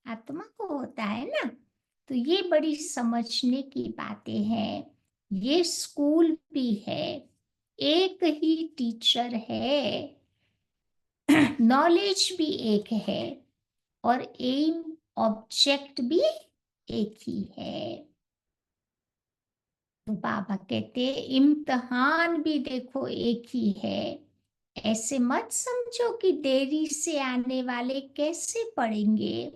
आत्मा को होता है ना। तो ये बड़ी समझने की बातें हैं। ये स्कूल भी है, एक ही टीचर है, नॉलेज भी एक है, और एम ऑब्जेक्ट भी एक ही है। तो बाबा कहते हैं इम्तिहान भी देखो एक ही है। ऐसे मत समझो कि देरी से आने वाले कैसे पढ़ेंगे।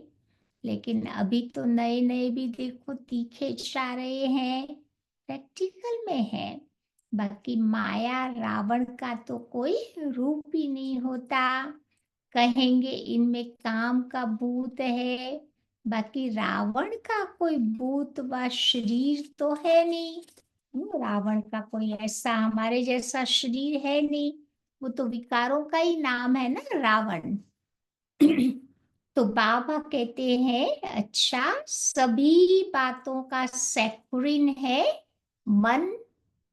लेकिन अभी तो नए नए भी देखो तीखे जा रहे हैं, प्रैक्टिकल में है। बाकी माया रावण का तो कोई रूप ही नहीं होता। कहेंगे इनमें काम का भूत है, बाकी रावण का कोई भूत व शरीर तो है नहीं। रावण का कोई ऐसा हमारे जैसा शरीर है नहीं। वो तो विकारों का ही नाम है ना, रावण। तो बाबा कहते हैं अच्छा, सभी बातों का सेक्रिन है मन,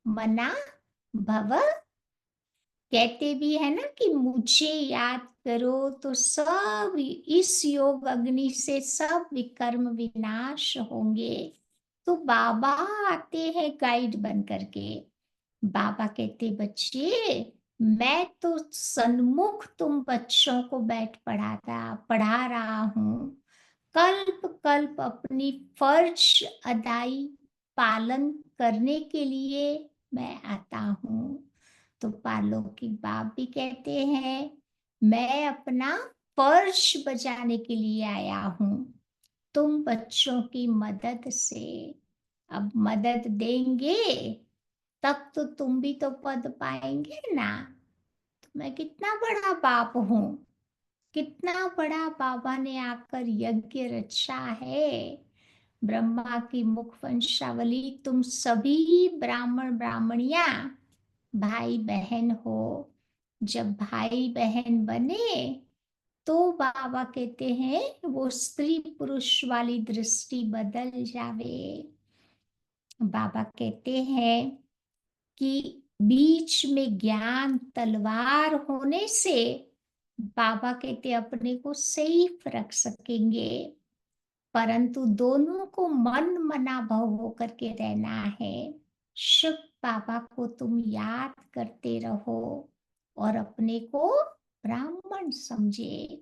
मना, भव। कहते भी है ना कि मुझे याद करो तो सब इस योग अग्नि से सब विकर्म विनाश होंगे। तो बाबा आते हैं गाइड बन करके। बाबा कहते बच्चे, मैं तो सन्मुख तुम बच्चों को बैठ पढ़ा रहा हूँ। कल्प कल्प अपनी फर्ज अदाई पालन करने के लिए मैं आता हूँ। तो पालौकिक बाप भी कहते हैं मैं अपना फर्ज बजाने के लिए आया हूँ तुम बच्चों की मदद से। अब मदद देंगे तब तो तुम भी तो पद पाएंगे ना। तो मैं कितना बड़ा बाप हूँ, कितना बड़ा बाबा ने आकर यज्ञ रचा है। ब्रह्मा की मुख वंशावली तुम सभी ब्राह्मण ब्राह्मणियां भाई बहन हो। जब भाई बहन बने तो बाबा कहते हैं वो स्त्री पुरुष वाली दृष्टि बदल जावे। बाबा कहते हैं कि बीच में ज्ञान तलवार होने से बाबा कहते अपने को सेफ रख सकेंगे, परंतु दोनों को मन मना भव होकर के रहना है। शिव बाबा को तुम याद करते रहो और अपने को ब्राह्मण समझे।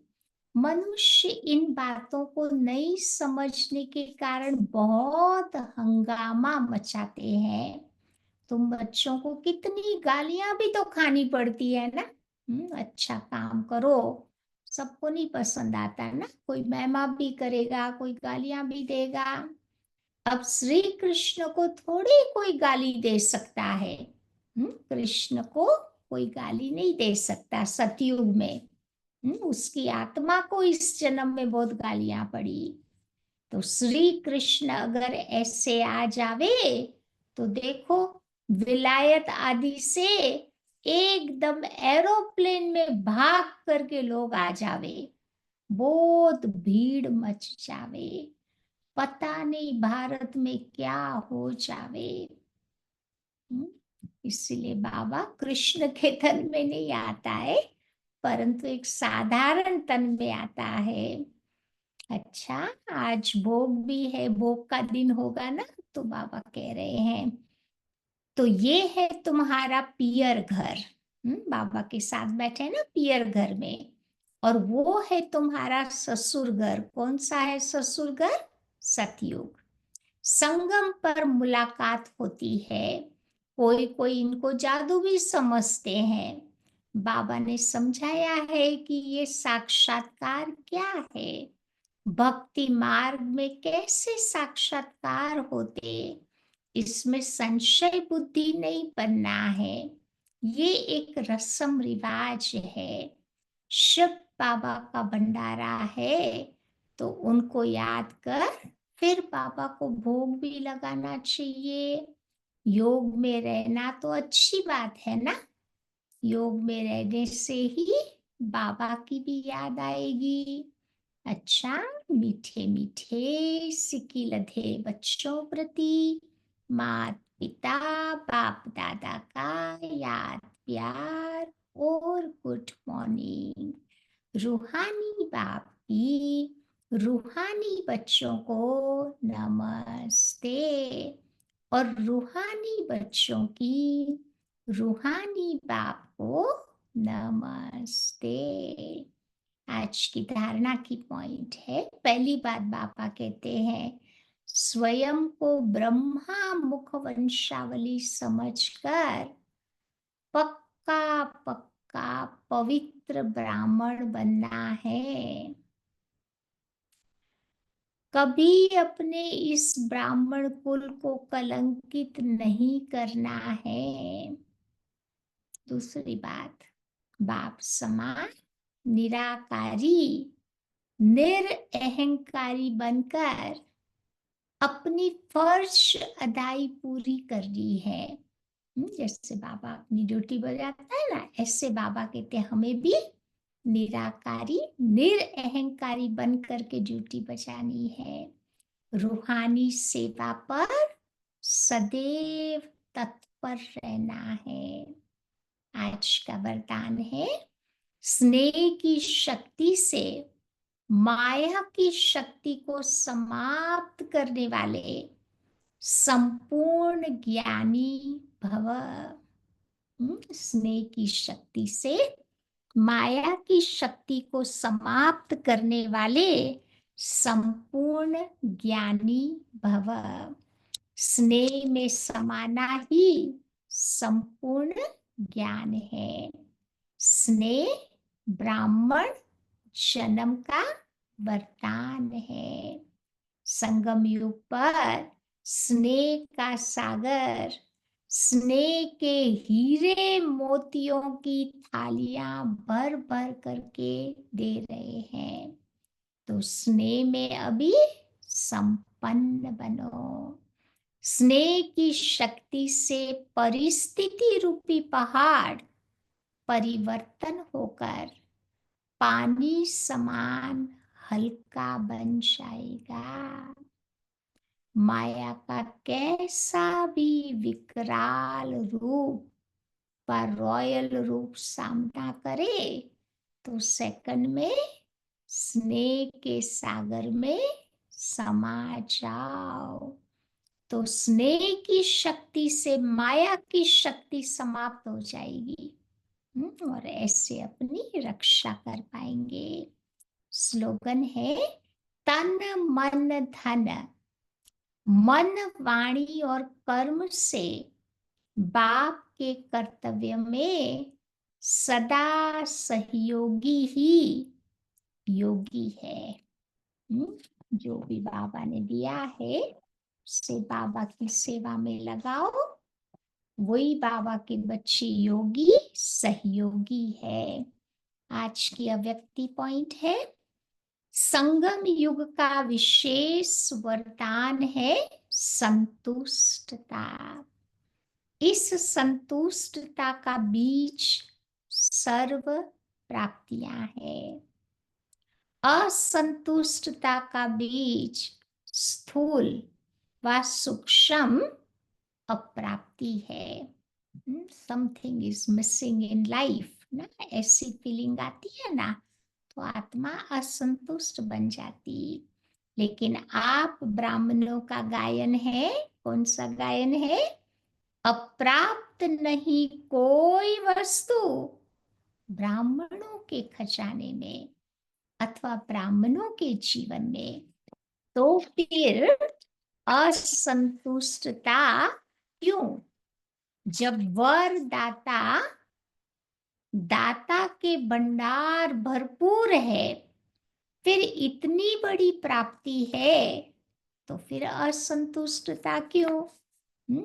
मनुष्य इन बातों को नहीं समझने के कारण बहुत हंगामा मचाते हैं। तुम बच्चों को कितनी गालियां भी तो खानी पड़ती है ना। अच्छा काम करो, सबको नहीं पसंद आता ना, कोई महिमा भी करेगा, कोई गालियां भी देगा। अब श्री कृष्ण को थोड़ी कोई गाली दे सकता है। कृष्ण को कोई गाली नहीं दे सकता सतयुग में। उसकी आत्मा को इस जन्म में बहुत गालियां पड़ी। तो श्री कृष्ण अगर ऐसे आ जावे तो देखो विलायत आदि से एकदम एरोप्लेन में भाग करके लोग आ जावे, बहुत भीड़ मच जावे, पता नहीं भारत में क्या हो जावे। हम्म, इसलिए बाबा कृष्ण के तन में नहीं आता है, परंतु एक साधारण तन में आता है। अच्छा, आज भोग भी है, भोग का दिन होगा ना, तो बाबा कह रहे हैं तो ये है तुम्हारा पियर घर। बाबा के साथ बैठे हैं ना पियर घर में। और वो है तुम्हारा ससुर घर। कौन सा है ससुर घर? सतयुग। संगम पर मुलाकात होती है। कोई कोई इनको जादू भी समझते हैं। बाबा ने समझाया है कि ये साक्षात्कार क्या है। भक्ति मार्ग में कैसे साक्षात्कार होते, इसमें संशय बुद्धि नहीं बनना है। ये एक रस्म रिवाज है। शिव बाबा का भंडारा है, तो उनको याद कर फिर बाबा को भोग भी लगाना चाहिए। योग में रहना तो अच्छी बात है ना। योग में रहने से ही बाबा की भी याद आएगी। अच्छा, मीठे मीठे सिक्की लधे बच्चों प्रति मात पिता बाप दादा का याद प्यार और गुड मॉर्निंग। रूहानी बाप की रूहानी बच्चों को नमस्ते, और रूहानी बच्चों की रूहानी बाप को नमस्ते। आज की धारणा की पॉइंट है, पहली बात बाबा कहते हैं, स्वयं को ब्रह्मा मुख वंशावली समझकर पक्का पक्का पवित्र ब्राह्मण बनना है। कभी अपने इस ब्राह्मण कुल को कलंकित नहीं करना है। दूसरी बात, बाप समान निराकारी निरअहंकारी बनकर अपनी फर्ज अदाई पूरी करनी है। जैसे बाबा अपनी ड्यूटी बजाता है ना, ऐसे बाबा कहते हैं हमें भी निराकारी निरअहंकारी बन करके ड्यूटी बजानी है। रूहानी सेवा पर सदैव तत्पर रहना है। आज का वरदान है, स्नेह की शक्ति से माया की शक्ति को समाप्त करने वाले संपूर्ण ज्ञानी भव। स्नेह की शक्ति से माया की शक्ति को समाप्त करने वाले संपूर्ण ज्ञानी भव। स्नेह में समाना ही संपूर्ण ज्ञान है। स्नेह ब्राह्मण जन्म का वरदान है। संगम युग पर स्नेह का सागर, स्नेह के हीरे मोतियों की थालियां भर भर करके दे रहे हैं। तो स्नेह में अभी संपन्न बनो। स्नेह की शक्ति से परिस्थिति रूपी पहाड़ परिवर्तन होकर पानी समान हल्का बन जाएगा। माया का कैसा भी विकराल रूप पर रॉयल रूप सामना करे, तो सेकंड में स्नेह के सागर में समा जाओ। तो स्नेह की शक्ति से माया की शक्ति समाप्त हो जाएगी, और ऐसे अपनी रक्षा कर पाएंगे। स्लोगन है, तन मन धन, मन वाणी और कर्म से बाप के कर्तव्य में सदा सहयोगी ही योगी है। जो भी बाबा ने दिया है उससे बाबा की सेवा में लगाओ, वही बाबा के बच्चे योगी सहयोगी है। आज की अव्यक्ति पॉइंट है, संगम युग का विशेष वरदान है संतुष्टता। इस संतुष्टता का बीज सर्व प्राप्तियां है। असंतुष्टता का बीज स्थूल व सूक्ष्म अप्राप्ति है। Something is missing in life ना, ऐसी फीलिंग आती है ना, तो आत्मा असंतुष्ट बन जाती। लेकिन आप ब्राह्मणों का गायन है, कौन सा गायन है? अप्राप्त नहीं कोई वस्तु ब्राह्मणों के खजाने में अथवा ब्राह्मणों के जीवन में। तो फिर असंतुष्टता क्यों? जब वर दाता दाता के भंडार भरपूर है, फिर इतनी बड़ी प्राप्ति है, तो फिर असंतुष्टता क्यों? हुँ?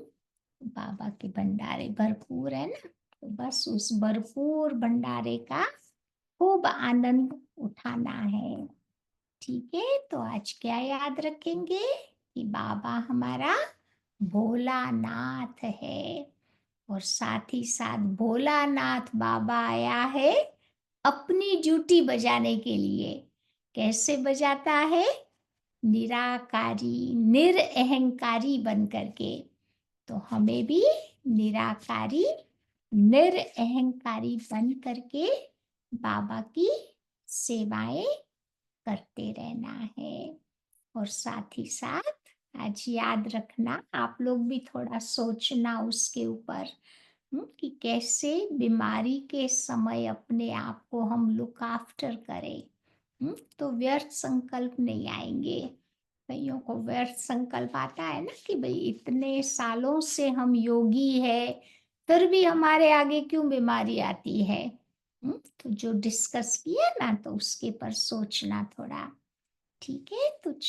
बाबा के भंडारे भरपूर है ना, तो बस उस भरपूर भंडारे का खूब आनंद उठाना है। ठीक है, तो आज क्या याद रखेंगे कि बाबा हमारा भोलानाथ है, और साथ ही साथ भोलानाथ बाबा आया है अपनी ड्यूटी बजाने के लिए। कैसे बजाता है? निराकारी, निरअहंकारी बन करके। तो हमें भी निराकारी, निरअहंकारी बन करके बाबा की सेवाएं करते रहना है। और साथ ही साथ आज याद रखना, आप लोग भी थोड़ा सोचना उसके ऊपर, कि कैसे बीमारी के समय अपने आप को हम लुक आफ्टर करें। तो व्यर्थ संकल्प नहीं आएंगे। कईयों को व्यर्थ संकल्प आता है ना कि भाई इतने सालों से हम योगी है, फिर भी हमारे आगे क्यों बीमारी आती है। तो जो डिस्कस किया ना, तो उसके पर सोचना थोड़ा। ठीक है, तो